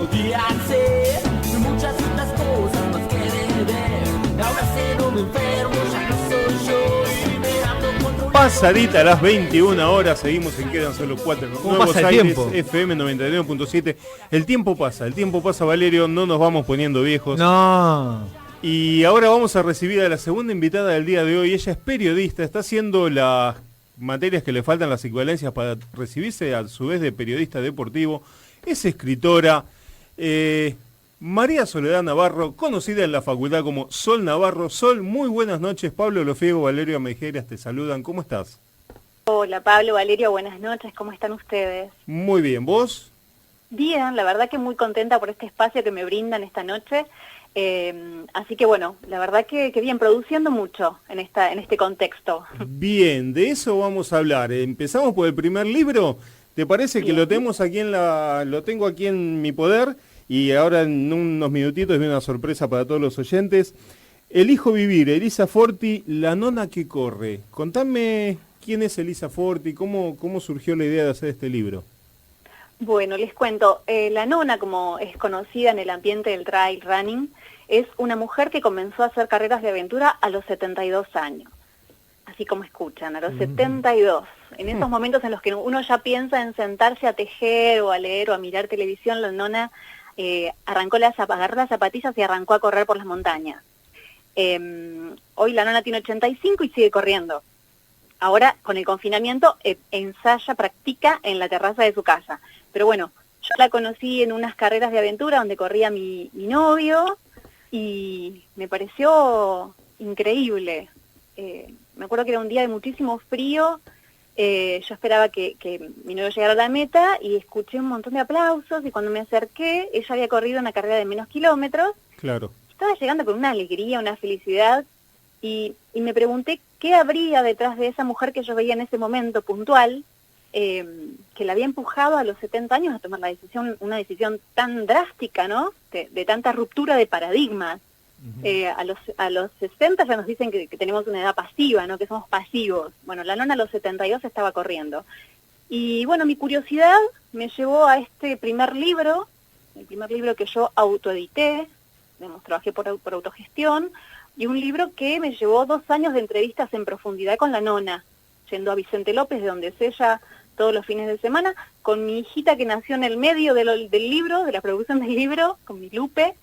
podía ser muchas otras cosas más que beber. Ahora ser un enfermo ya no soy yo y me ando controlando. Pasadita a las 21 horas, seguimos en Quedan Solo 4. ¿Cómo Nuevos pasa el Aires, tiempo? FM 99.7. El tiempo pasa, Valerio, no nos vamos poniendo viejos. No. Y ahora vamos a recibir a la segunda invitada del día de hoy. Ella es periodista, está haciendo las materias que le faltan, las equivalencias para recibirse a su vez de periodista deportivo. Es escritora. María Soledad Navarro, conocida en la facultad como Sol Navarro. Sol, muy buenas noches. Pablo Lofiego, Valerio Amejeras te saludan. ¿Cómo estás? Hola Pablo, Valerio, buenas noches, ¿cómo están ustedes? Muy bien, ¿vos? Bien, la verdad que muy contenta por este espacio que me brindan esta noche, así que bueno, la verdad que bien, produciendo mucho en este contexto. Bien, de eso vamos a hablar. Empezamos por el primer libro. ¿Te parece que Bien. lo tenemos aquí lo tengo aquí en mi poder? Y ahora en unos minutitos viene una sorpresa para todos los oyentes. Elijo vivir, Elisa Forti, la nona que corre. Contame quién es Elisa Forti, cómo surgió la idea de hacer este libro. Bueno, les cuento, la nona, como es conocida en el ambiente del trail running, es una mujer que comenzó a hacer carreras de aventura a los 72 años. Así como escuchan, a los 72. En esos momentos en los que uno ya piensa en sentarse a tejer o a leer o a mirar televisión, la nona agarró las zapatillas y arrancó a correr por las montañas. Hoy la nona tiene 85 y sigue corriendo. Ahora, con el confinamiento, ensaya, practica en la terraza de su casa. Pero bueno, yo la conocí en unas carreras de aventura donde corría mi novio y me pareció increíble. Me acuerdo que era un día de muchísimo frío. Yo esperaba que mi novio llegara a la meta y escuché un montón de aplausos y cuando me acerqué, ella había corrido una carrera de menos kilómetros. Claro. Estaba llegando con una alegría, una felicidad y me pregunté qué habría detrás de esa mujer que yo veía en ese momento puntual, que la había empujado a los 70 años a tomar una decisión tan drástica, ¿no? De tanta ruptura de paradigmas. A los 60 ya nos dicen que tenemos una edad pasiva, ¿no? Que somos pasivos. Bueno, la nona a los 72 estaba corriendo. Y bueno, mi curiosidad me llevó a este primer libro, el primer libro que yo autoedité, trabajé por autogestión, y un libro que me llevó 2 años de entrevistas en profundidad con la nona, yendo a Vicente López, de donde es ella todos los fines de semana, con mi hijita que nació en el medio del libro, de la producción del libro, con mi Lupe.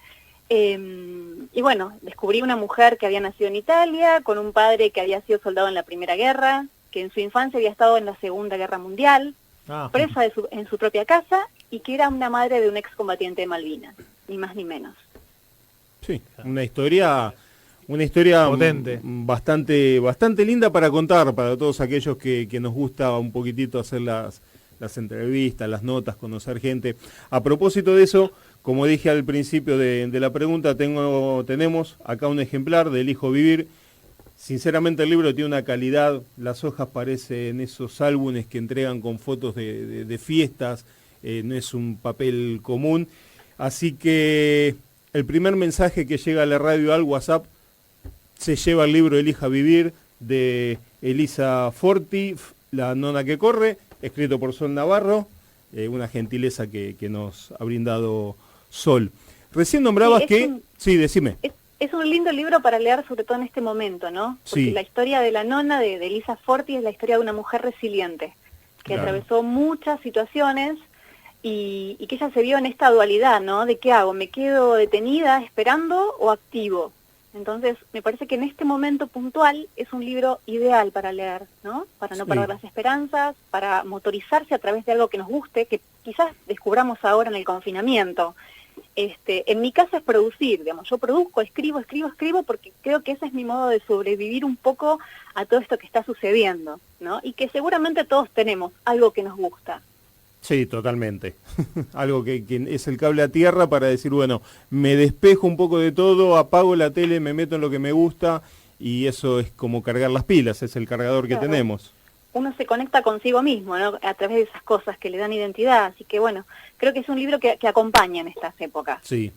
Y bueno, descubrí una mujer que había nacido en Italia, con un padre que había sido soldado en la Primera Guerra, que en su infancia había estado en la Segunda Guerra Mundial, presa en su propia casa, y que era una madre de un excombatiente de Malvinas, ni más ni menos. Sí, una historia potente, bastante linda para contar para todos aquellos que nos gusta un poquitito hacer las entrevistas, las notas, conocer gente. A propósito de eso, como dije al principio de la pregunta, tenemos acá un ejemplar de Elijo Vivir. Sinceramente el libro tiene una calidad, las hojas parecen esos álbumes que entregan con fotos de fiestas, no es un papel común. Así que el primer mensaje que llega a la radio al WhatsApp se lleva el libro Elija Vivir de Elisa Forti, la nona que corre, escrito por Sol Navarro, una gentileza que nos ha brindado Sol. Recién nombrabas Sí, decime. Es un lindo libro para leer, sobre todo en este momento, ¿no? Porque Sí. la historia de la nona, de Elisa Forti, es la historia de una mujer resiliente, que Claro. atravesó muchas situaciones y que ella se vio en esta dualidad, ¿no? De qué hago, ¿me quedo detenida esperando o activo? Entonces, me parece que en este momento puntual es un libro ideal para leer, ¿no? Para no perder las esperanzas, para motorizarse a través de algo que nos guste, que quizás descubramos ahora en el confinamiento. En mi caso es producir, digamos, yo produzco, escribo, porque creo que ese es mi modo de sobrevivir un poco a todo esto que está sucediendo, ¿no? Y que seguramente todos tenemos algo que nos gusta. Sí, totalmente. Algo que es el cable a tierra para decir, bueno, me despejo un poco de todo, apago la tele, me meto en lo que me gusta y eso es como cargar las pilas, es el cargador que tenemos. Uno se conecta consigo mismo, ¿no? A través de esas cosas que le dan identidad, así que bueno, creo que es un libro que acompaña en estas épocas. Sí,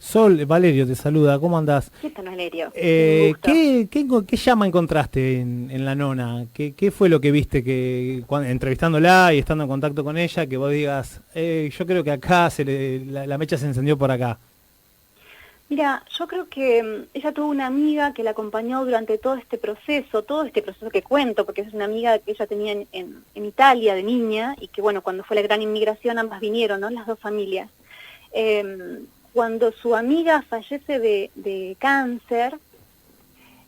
Sol, Valerio te saluda, ¿cómo andás? ¿Qué tal, Valerio? Un gusto. ¿Qué llama encontraste en la nona? ¿Qué fue lo que viste entrevistándola y estando en contacto con ella, que vos digas, yo creo que acá la mecha se encendió por acá? Mira, yo creo que ella tuvo una amiga que la acompañó durante todo este proceso que cuento, porque es una amiga que ella tenía en Italia de niña, y que bueno, cuando fue la gran inmigración ambas vinieron, ¿no? Las dos familias. Cuando su amiga fallece de cáncer,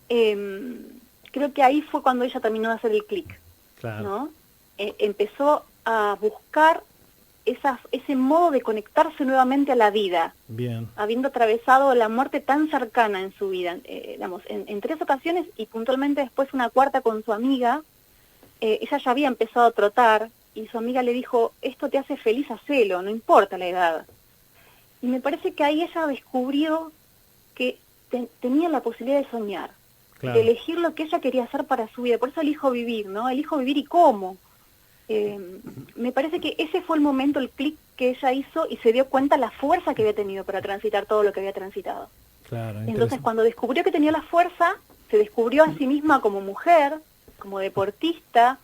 creo que ahí fue cuando ella terminó de hacer el clic, Claro. ¿no? Empezó a buscar ese modo de conectarse nuevamente a la vida, Bien. habiendo atravesado la muerte tan cercana en su vida, digamos, en 3 ocasiones y puntualmente después una cuarta con su amiga. Ella ya había empezado a trotar y su amiga le dijo, esto te hace feliz, hacelo, no importa la edad. Y me parece que ahí ella descubrió que tenía la posibilidad de soñar, Claro. de elegir lo que ella quería hacer para su vida. Por eso elijo vivir, ¿no? Elijo vivir y cómo. Me parece que ese fue el momento, el clic que ella hizo y se dio cuenta la fuerza que había tenido para transitar todo lo que había transitado. Claro, Entonces cuando descubrió que tenía la fuerza, se descubrió a sí misma como mujer, como deportista,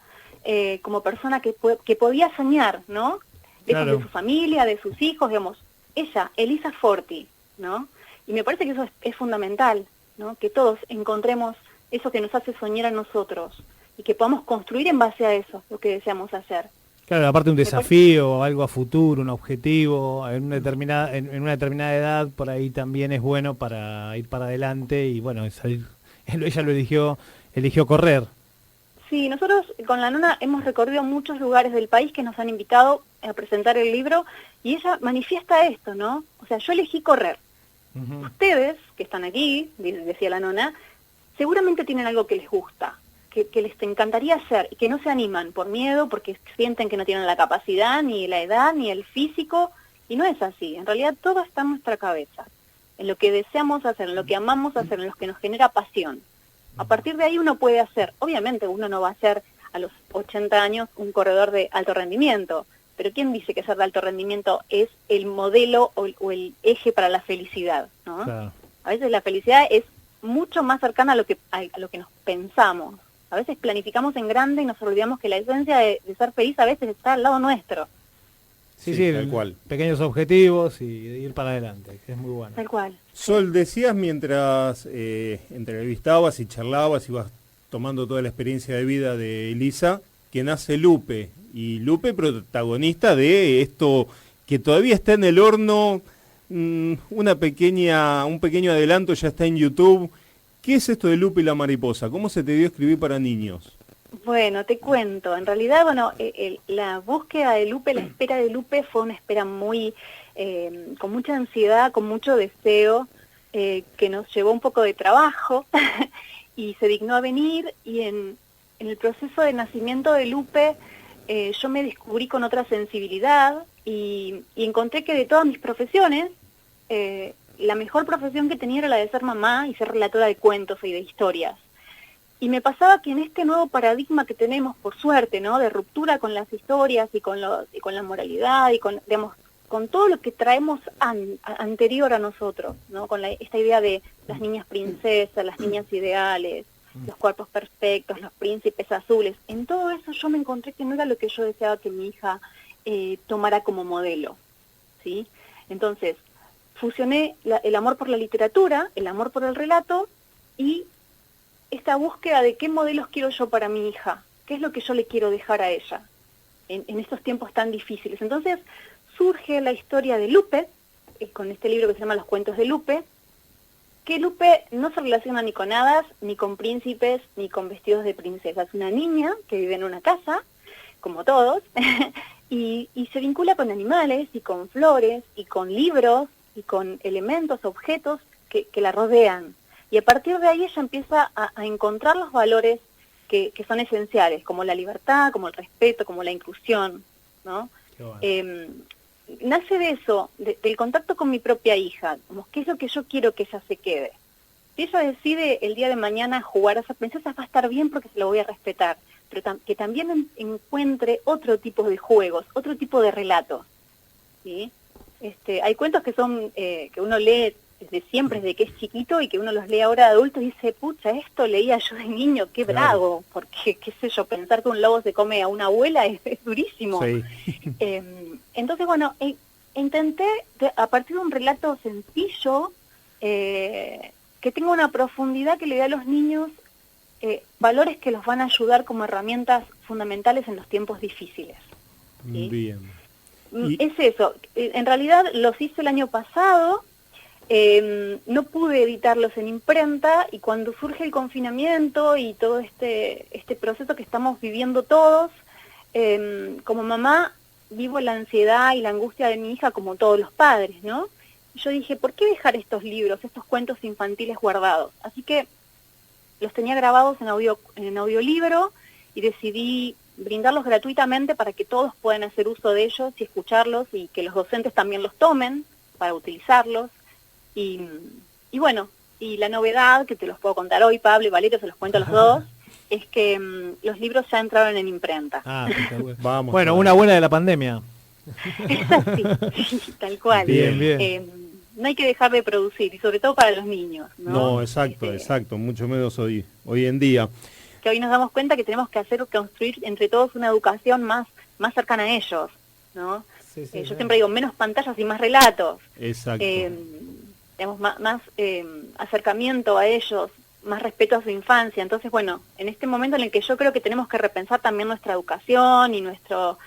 como persona que podía soñar, ¿no? Claro. De su familia, de sus hijos, digamos. Ella, Elisa Forti, ¿no? Y me parece que eso es fundamental, ¿no? Que todos encontremos eso que nos hace soñar a nosotros y que podamos construir en base a eso lo que deseamos hacer. Claro, aparte un desafío, algo a futuro, un objetivo, en una determinada edad, por ahí también es bueno para ir para adelante y bueno, ella eligió correr. Sí, nosotros con la nona hemos recorrido muchos lugares del país que nos han invitado a presentar el libro y ella manifiesta esto, ¿no? O sea, yo elegí correr. Uh-huh. Ustedes, que están aquí, decía la nona, seguramente tienen algo que les gusta, que les encantaría hacer y que no se animan por miedo, porque sienten que no tienen la capacidad, ni la edad, ni el físico, y no es así. En realidad todo está en nuestra cabeza, en lo que deseamos hacer, en lo que amamos hacer, en lo que nos genera pasión. A partir de ahí uno puede hacer, obviamente uno no va a ser a los 80 años un corredor de alto rendimiento, pero ¿quién dice que ser de alto rendimiento es el modelo o el eje para la felicidad, ¿no? Claro. A veces la felicidad es mucho más cercana a lo que nos pensamos. A veces planificamos en grande y nos olvidamos que la esencia de ser feliz a veces está al lado nuestro. Sí, tal cual. Pequeños objetivos y ir para adelante, que es muy bueno. Tal cual. Sol, decías mientras entrevistabas y charlabas y vas tomando toda la experiencia de vida de Elisa, que nace Lupe, y Lupe protagonista de esto que todavía está en el horno, un pequeño adelanto ya está en YouTube. ¿Qué es esto de Lupe y la mariposa? ¿Cómo se te dio escribir para niños? Bueno, te cuento. En realidad, bueno, la búsqueda de Lupe, la espera de Lupe fue una espera muy, con mucha ansiedad, con mucho deseo, que nos llevó un poco de trabajo y se dignó a venir y en el proceso de nacimiento de Lupe yo me descubrí con otra sensibilidad y encontré que de todas mis profesiones, la mejor profesión que tenía era la de ser mamá y ser relatora de cuentos y de historias. Y me pasaba que en este nuevo paradigma que tenemos, por suerte, ¿no? De ruptura con las historias y con la moralidad y con, digamos, con todo lo que traemos anterior a nosotros, ¿no? Con esta idea de las niñas princesas, las niñas ideales, los cuerpos perfectos, los príncipes azules. En todo eso yo me encontré que no era lo que yo deseaba que mi hija tomara como modelo, ¿sí? Entonces, fusioné el amor por la literatura, el amor por el relato y esta búsqueda de qué modelos quiero yo para mi hija, qué es lo que yo le quiero dejar a ella en estos tiempos tan difíciles. Entonces surge la historia de Lupe, con este libro que se llama Los cuentos de Lupe, que Lupe no se relaciona ni con hadas, ni con príncipes, ni con vestidos de princesa. Es una niña que vive en una casa, como todos, y se vincula con animales, y con flores, y con libros, y con elementos, objetos que la rodean. Y a partir de ahí ella empieza a encontrar los valores que son esenciales, como la libertad, como el respeto, como la inclusión, ¿no? Bueno. Nace de eso, del contacto con mi propia hija, como qué es lo que yo quiero que ella se quede. Si ella decide el día de mañana jugar a ser princesa, va a estar bien porque se lo voy a respetar, pero que también encuentre otro tipo de juegos, otro tipo de relatos, ¿sí? Hay cuentos que son que uno lee desde siempre, desde que es chiquito, y que uno los lee ahora de adulto y dice, pucha, esto leía yo de niño, qué bravo, porque, qué sé yo, pensar que un lobo se come a una abuela es durísimo. Sí. Entonces, bueno, intenté, a partir de un relato sencillo, que tenga una profundidad que le dé a los niños valores que los van a ayudar como herramientas fundamentales en los tiempos difíciles. ¿Sí? Bien. Es eso. En realidad los hice el año pasado, no pude editarlos en imprenta, y cuando surge el confinamiento y todo este proceso que estamos viviendo todos, como mamá vivo la ansiedad y la angustia de mi hija como todos los padres, ¿no? Yo dije, ¿por qué dejar estos libros, estos cuentos infantiles guardados? Así que los tenía grabados en audiolibro, y decidí brindarlos gratuitamente para que todos puedan hacer uso de ellos y escucharlos, y que los docentes también los tomen para utilizarlos. Y bueno, y la novedad, que te los puedo contar hoy, Pablo y Valeria, se los cuento a los dos, es que los libros ya entraron en imprenta. Vamos. Bueno, una buena de la pandemia. Es así, sí, tal cual. Bien, bien. No hay que dejar de producir, y sobre todo para los niños, ¿no? No, exacto, mucho menos hoy en día. Que hoy nos damos cuenta que tenemos que construir entre todos una educación más cercana a ellos, ¿no? Sí, Yo siempre digo, menos pantallas y más relatos. Exacto. Digamos, más acercamiento a ellos, más respeto a su infancia. Entonces, bueno, en este momento en el que yo creo que tenemos que repensar también nuestra educación y nuestro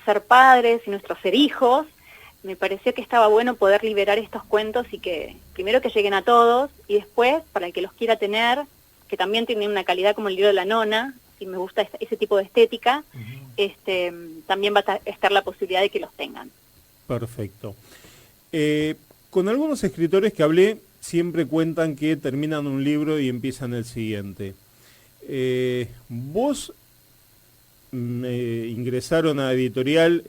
ser padres y nuestro ser hijos, me pareció que estaba bueno poder liberar estos cuentos, y que primero que lleguen a todos, y después, para el que los quiera tener, que también tienen una calidad como el libro de la nona, si me gusta ese tipo de estética, también va a estar la posibilidad de que los tengan. Perfecto. Con algunos escritores que hablé, siempre cuentan que terminan un libro y empiezan el siguiente. Vos ingresaron a editorial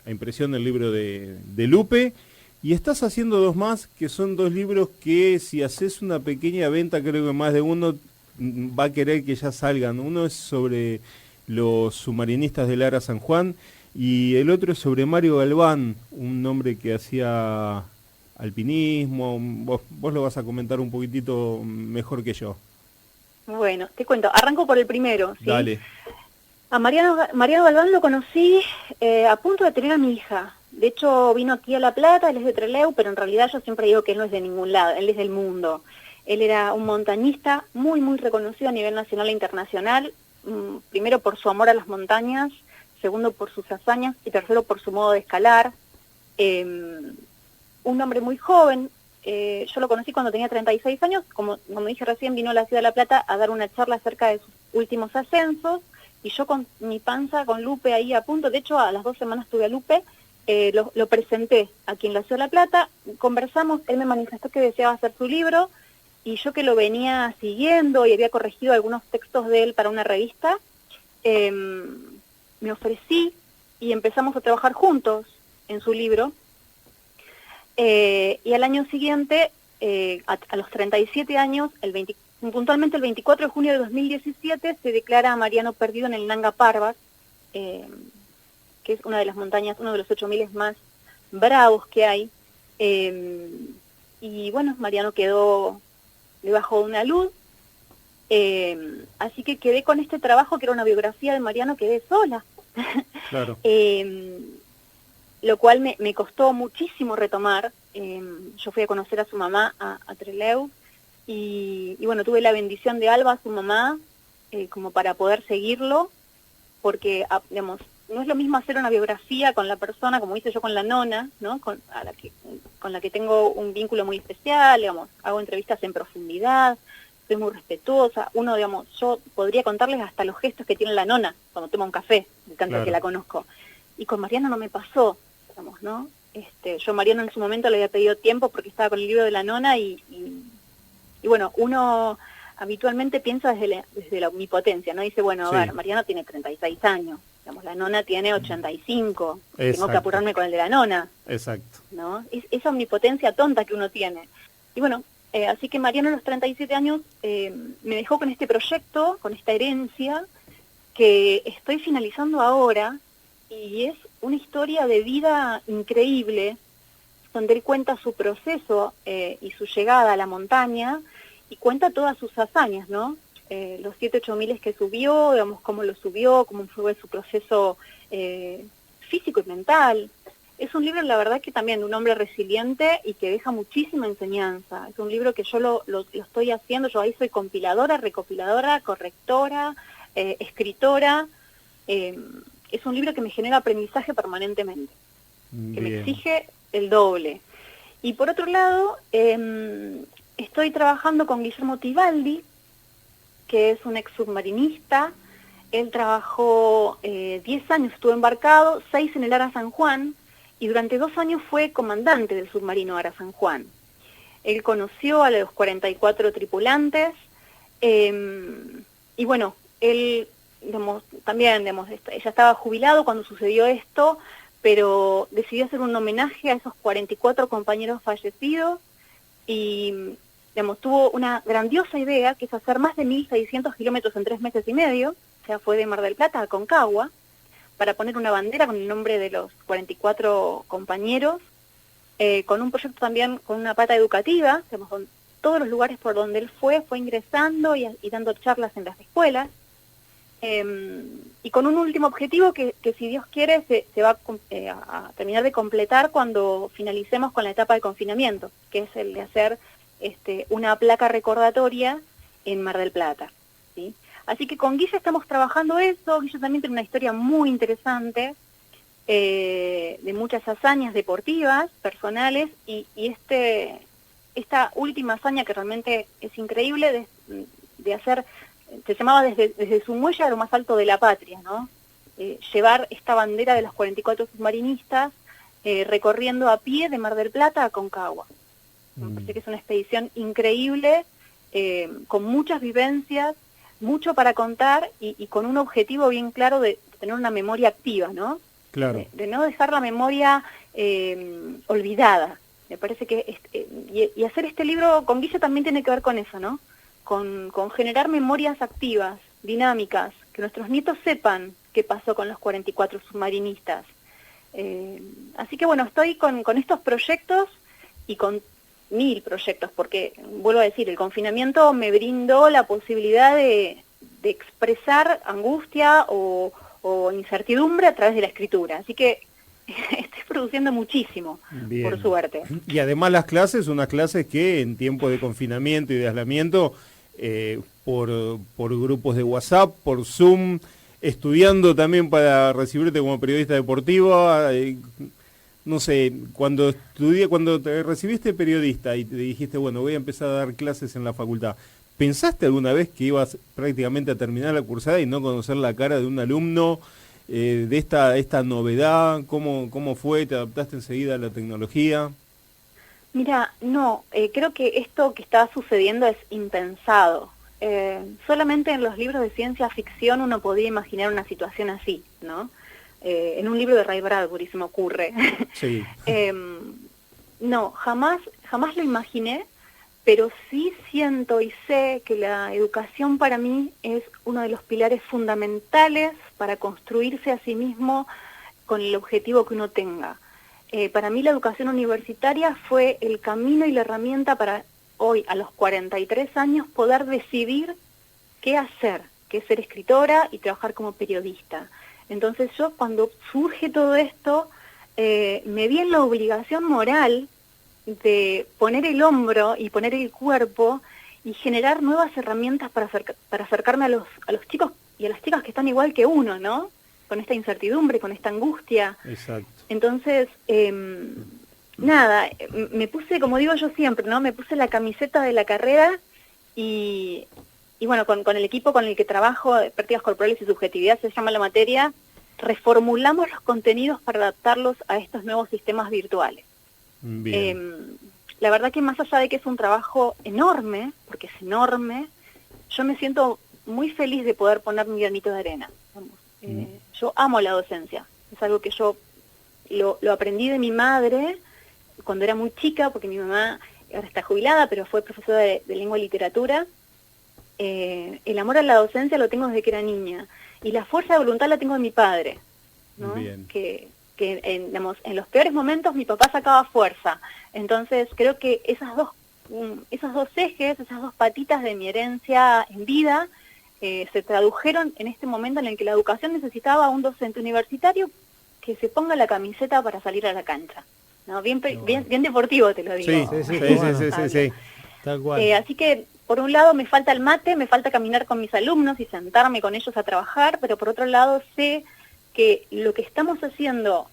a impresión el libro de Lupe, y estás haciendo dos más, que son dos libros que si haces una pequeña venta, creo que más de uno va a querer que ya salgan. Uno es sobre los submarinistas del Ara San Juan, y el otro es sobre Mario Galván, un hombre que hacía alpinismo. Vos lo vas a comentar un poquitito mejor que yo. Bueno, te cuento, arranco por el primero, ¿sí? Dale. A Mariano Galván lo conocí a punto de tener a mi hija. De hecho, vino aquí a La Plata, él es de Trelew, pero en realidad yo siempre digo que él no es de ningún lado, él es del mundo. Él era un montañista muy, muy reconocido a nivel nacional e internacional, primero por su amor a las montañas, segundo por sus hazañas, y tercero por su modo de escalar. Un hombre muy joven. Yo lo conocí cuando tenía 36 años, como dije recién, vino a la ciudad de La Plata a dar una charla acerca de sus últimos ascensos, y yo con mi panza, con Lupe ahí a punto, de hecho a las 2 semanas tuve a Lupe, lo presenté aquí en la ciudad de La Plata, conversamos, él me manifestó que deseaba hacer su libro, y yo que lo venía siguiendo y había corregido algunos textos de él para una revista, me ofrecí y empezamos a trabajar juntos en su libro. Y al año siguiente, a los 37 años, puntualmente el 24 de junio de 2017, se declara a Mariano perdido en el Nanga Parbat, que es una de las montañas, uno de los 8000 más bravos que hay. Y bueno, Mariano quedó debajo de una luz, así que quedé con este trabajo, que era una biografía de Mariano, quedé sola. Claro. Lo cual me costó muchísimo retomar. Yo fui a conocer a su mamá a Trelew, y bueno, tuve la bendición de Alba, su mamá, como para poder seguirlo, porque, digamos, no es lo mismo hacer una biografía con la persona, como hice yo con la nona, ¿no? Con la que tengo un vínculo muy especial, digamos, hago entrevistas en profundidad, soy muy respetuosa. Digamos, yo podría contarles hasta los gestos que tiene la nona cuando toma un café, de tanto que la conozco. Y con Mariano no me pasó, digamos, ¿no? Yo a Mariano en su momento le había pedido tiempo porque estaba con el libro de la nona, y bueno, uno habitualmente piensa desde la omnipotencia, ¿no? Dice, bueno, a ver, Mariano tiene 36 años, digamos, la nona tiene 85, tengo que apurarme con el de la nona. Exacto. ¿No? Esa omnipotencia tonta que uno tiene. Y bueno, así que Mariano a los 37 años me dejó con este proyecto, con esta herencia, que estoy finalizando ahora, y es una historia de vida increíble, donde él cuenta su proceso y su llegada a la montaña, y cuenta todas sus hazañas, ¿no? Los 7-8 miles que subió, digamos, cómo lo subió, cómo fue su proceso físico y mental. Es un libro, la verdad, que también de un hombre resiliente y que deja muchísima enseñanza. Es un libro que yo lo estoy haciendo, yo ahí soy compiladora, recopiladora, correctora, escritora. Es un libro que me genera aprendizaje permanentemente, que me exige el doble. Y por otro lado, estoy trabajando con Guillermo Tibaldi, que es un ex submarinista. Él trabajó 10 años, estuvo embarcado, 6 en el Ara San Juan, y durante 2 años fue comandante del submarino Ara San Juan. Él conoció a los 44 tripulantes, y bueno, él, digamos, también, digamos, ya estaba jubilado cuando sucedió esto, pero decidió hacer un homenaje a esos 44 compañeros fallecidos, y digamos, tuvo una grandiosa idea, que es hacer más de 1.600 kilómetros en 3 meses y medio, o sea, fue de Mar del Plata a Aconcagua, para poner una bandera con el nombre de los 44 compañeros, con un proyecto también con una pata educativa, digamos, con todos los lugares por donde él fue ingresando y dando charlas en las escuelas, y con un último objetivo que si Dios quiere se va a terminar de completar cuando finalicemos con la etapa de confinamiento, que es el de hacer una placa recordatoria en Mar del Plata, ¿sí? Así que con Guille estamos trabajando eso. Guille también tiene una historia muy interesante, de muchas hazañas deportivas, personales, y esta última hazaña que realmente es increíble, de hacer, se llamaba desde su muelle a lo más alto de la patria, ¿no? Llevar esta bandera de los 44 submarinistas recorriendo a pie de Mar del Plata a Aconcagua. Me parece que es una expedición increíble, con muchas vivencias, mucho para contar y con un objetivo bien claro de tener una memoria activa, ¿no? Claro. De no dejar la memoria olvidada. Me parece que y hacer este libro con Guille también tiene que ver con eso, ¿no? Con generar memorias activas, dinámicas, que nuestros nietos sepan qué pasó con los 44 submarinistas. Así que bueno, estoy con estos proyectos y con 1000 proyectos, porque, vuelvo a decir, el confinamiento me brindó la posibilidad de expresar angustia o incertidumbre a través de la escritura. Así que estoy produciendo muchísimo, Bien. por suerte. Y además las clases, unas clases que en tiempo de confinamiento y de aislamiento, por grupos de WhatsApp, por Zoom, estudiando también para recibirte como periodista deportiva. No sé, cuando te recibiste periodista y te dijiste, bueno, voy a empezar a dar clases en la facultad, ¿pensaste alguna vez que ibas prácticamente a terminar la cursada y no conocer la cara de un alumno de esta novedad? ¿Cómo fue? ¿Te adaptaste enseguida a la tecnología? Mira, no, creo que esto que está sucediendo es impensado. Solamente en los libros de ciencia ficción uno podía imaginar una situación así, ¿no? En un libro de Ray Bradbury se me ocurre. Sí. No, jamás lo imaginé, pero sí siento y sé que la educación para mí es uno de los pilares fundamentales para construirse a sí mismo con el objetivo que uno tenga. Para mí la educación universitaria fue el camino y la herramienta para hoy, a los 43 años, poder decidir qué hacer, que es ser escritora y trabajar como periodista. Entonces yo, cuando surge todo esto, me vi en la obligación moral de poner el hombro y poner el cuerpo y generar nuevas herramientas para acercarme a los chicos y a las chicas que están igual que uno, ¿no? Con esta incertidumbre, con esta angustia. Exacto. Entonces, nada, me puse, como digo yo siempre, ¿no? Me puse la camiseta de la carrera y bueno, con el equipo con el que trabajo, prácticas corporales y subjetividad se llama la materia, reformulamos los contenidos para adaptarlos a estos nuevos sistemas virtuales. Bien. La verdad que más allá de que es un trabajo enorme, porque es enorme, yo me siento muy feliz de poder poner mi granito de arena. Yo amo la docencia, es algo que yo lo aprendí de mi madre cuando era muy chica, porque mi mamá ahora está jubilada, pero fue profesora de lengua y literatura. El amor a la docencia lo tengo desde que era niña, y la fuerza de voluntad la tengo de mi padre. ¿no? Bien. Que digamos, en los peores momentos mi papá sacaba fuerza. Entonces creo que esos dos ejes, esas dos patitas de mi herencia en vida, se tradujeron en este momento en el que la educación necesitaba un docente universitario que se ponga la camiseta para salir a la cancha, ¿no? Bien deportivo te lo digo. Sí. Tal cual. Así que, por un lado, me falta el mate, me falta caminar con mis alumnos y sentarme con ellos a trabajar, pero por otro lado sé que lo que estamos haciendo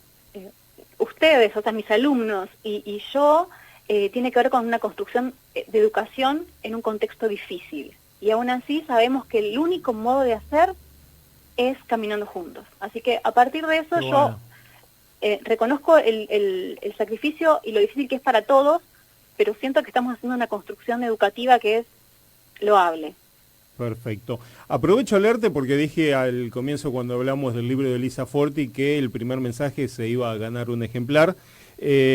ustedes, o sea, mis alumnos y yo, tiene que ver con una construcción de educación en un contexto difícil. Y aún así sabemos que el único modo de hacer es caminando juntos. Así que a partir de eso yo reconozco el sacrificio y lo difícil que es para todos, pero siento que estamos haciendo una construcción educativa que es loable. Perfecto. Aprovecho a leerte porque dije al comienzo cuando hablamos del libro de Elisa Forti que el primer mensaje se iba a ganar un ejemplar.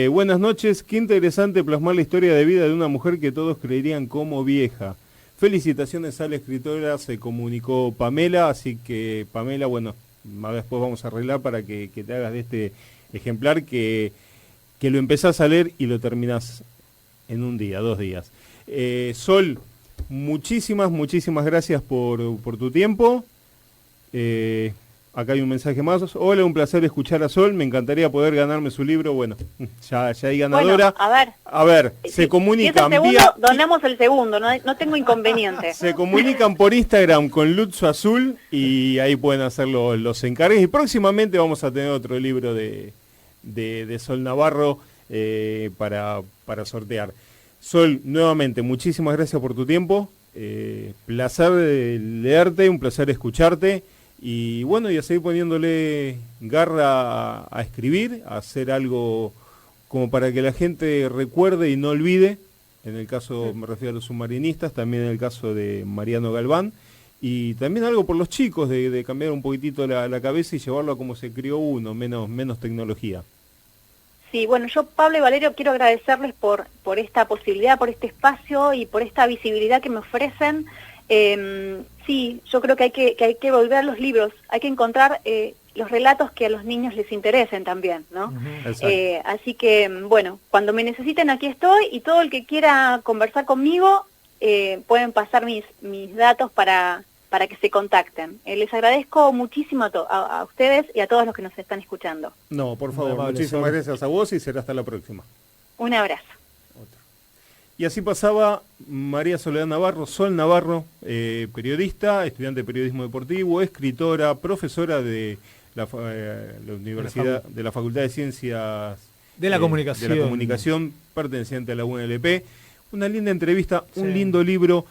Buenas noches, qué interesante plasmar la historia de vida de una mujer que todos creerían como vieja. Felicitaciones a la escritora, se comunicó Pamela, así que Pamela, bueno, después vamos a arreglar para que te hagas de este ejemplar que lo empezás a leer y lo terminás en un día, 2 días. Sol, muchísimas gracias por tu tiempo. Acá hay un mensaje más. Hola, un placer escuchar a Sol. Me encantaría poder ganarme su libro. Bueno, ya hay ganadora. Bueno, a ver, se comunican si es el segundo, donamos el segundo, no tengo inconveniente. Se comunican por Instagram con Lutzo Azul y ahí pueden hacer los encargues. Y próximamente vamos a tener otro libro de Sol Navarro para sortear. Sol, nuevamente, muchísimas gracias por tu tiempo. Placer leerte, un placer escucharte. Y bueno, y a seguir poniéndole garra a escribir, a hacer algo como para que la gente recuerde y no olvide. En el caso, me refiero a los submarinistas, también en el caso de Mariano Galván. Y también algo por los chicos, de cambiar un poquitito la cabeza y llevarlo a como se crió uno, menos tecnología. Sí, bueno, yo, Pablo y Valerio, quiero agradecerles por esta posibilidad, por este espacio y por esta visibilidad que me ofrecen. Sí, yo creo que hay que volver a los libros, hay que encontrar los relatos que a los niños les interesen también, ¿no? Así que, bueno, cuando me necesiten aquí estoy y todo el que quiera conversar conmigo pueden pasar mis datos para que se contacten. Les agradezco muchísimo a ustedes y a todos los que nos están escuchando. No, por favor, muchísimas gracias a vos y será hasta la próxima. Un abrazo. Y así pasaba María Soledad Navarro, Sol Navarro, periodista, estudiante de periodismo deportivo, escritora, profesora de la Universidad, de la Facultad de Ciencias de la Comunicación, perteneciente a la UNLP. Una linda entrevista, un lindo libro.